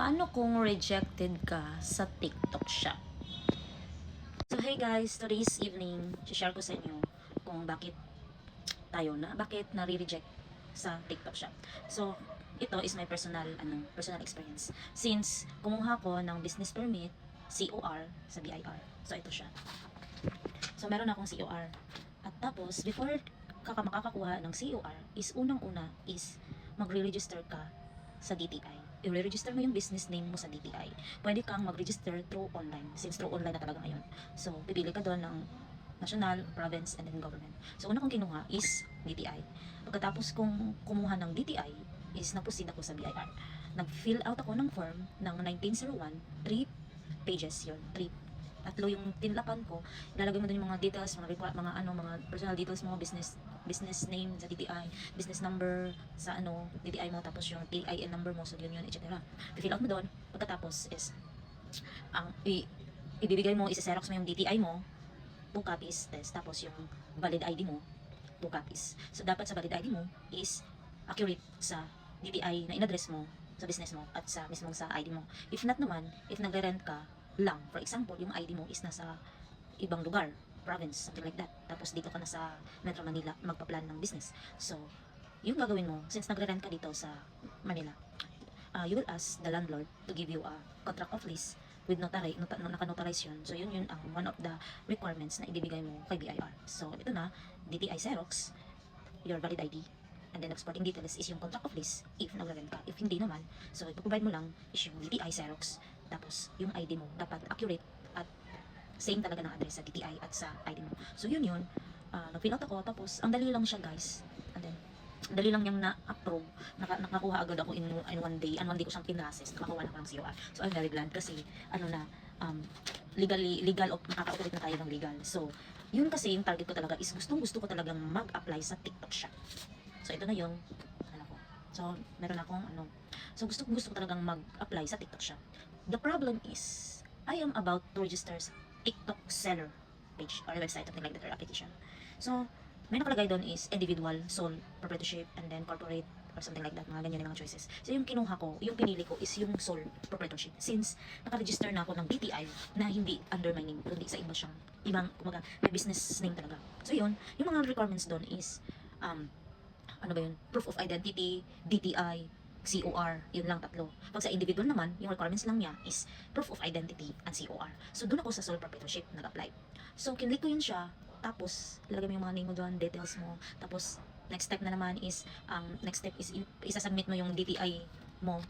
Paano kung rejected ka sa TikTok shop? So hey guys, today's evening, share ko sa inyo kung bakit bakit nare-reject sa TikTok shop. So ito is my personal experience. Since kumuha ko ng business permit, COR sa BIR. So ito siya. So meron akong COR. At tapos before makakakuha ng COR is unang-una is magre-register ka sa DTI. I-register mo yung business name mo sa DTI. Pwede kang mag-register through online, since through online na talaga ngayon. So, pipili ka doon ng national, province, and then government. So, una kong kinuha is DTI. Pagkatapos kong kumuha ng DTI, is nag-proceed ako sa BIR. Nag-fill out ako ng form ng 1901, 3 pages yun, 3 yung tinlapan ko. Ilalagay mo din yung mga details, mga personal details mo, business name sa DTI, business number sa DTI mo, tapos yung TIN number mo, so yun, etc. I-fill out mo doon. Pagkatapos is ibibigay mo, isa-xerox mo yung DTI mo, 2 copies, tapos yung valid ID mo, 2 copies. So dapat sa valid ID mo is accurate sa DTI na in-address mo sa business mo at sa mismong sa ID mo. If not naman, if nagre-rent ka lang, for example, yung ID mo is nasa ibang lugar, province, something like that, tapos dito ka na sa Metro Manila magpa-plan ng business. So, yung gagawin mo, since nagre-rent ka dito sa Manila, you will ask the landlord to give you a contract of lease with naka-notarize yun. So, yun ang one of the requirements na ibibigay mo kay BIR. So, ito na, DTI Xerox, your valid ID, and then exporting details is yung contract of lease if nagre-rent ka. If hindi naman, so ipoprovide mo lang is yung DTI Xerox, tapos yung ID mo dapat accurate at same talaga ng address sa DTI at sa ID mo. So yun, nag-fill out ako, tapos ang dali lang siya guys, and then dali lang niyang na-approve, nakakuha agad ako in one day, and one day ko siyang pinrases, nakakuha na ako ng COR. So I'm very glad kasi legal of makaka-operate na tayo ng legal. So yun kasi yung target ko talaga is gusto ko talagang mag-apply sa TikTok shop. So ito na yung ko. So meron akong so gusto ko talagang mag-apply sa TikTok shop. The problem is I am about to register sa TikTok seller page or website, something like that, or application. So may nakalagay doon is individual, sole proprietorship, and then corporate or something like that, mga ganyan yung mga choices. So yung kinuha ko, yung pinili ko is yung sole proprietorship, since naka-register na ako ng DTI na hindi under my name, kundi sa ibang kumaga may business name talaga. So yun, yung mga requirements doon is proof of identity, DTI, COR, yun lang, 3. Pag sa individual naman, yung requirements lang niya is proof of identity and COR. So doon ako sa sole proprietorship nag-apply. So kinlik ko yun siya, tapos ilagay mo yung mga name mo doon, details mo, tapos next step is isasubmit mo yung DTI mo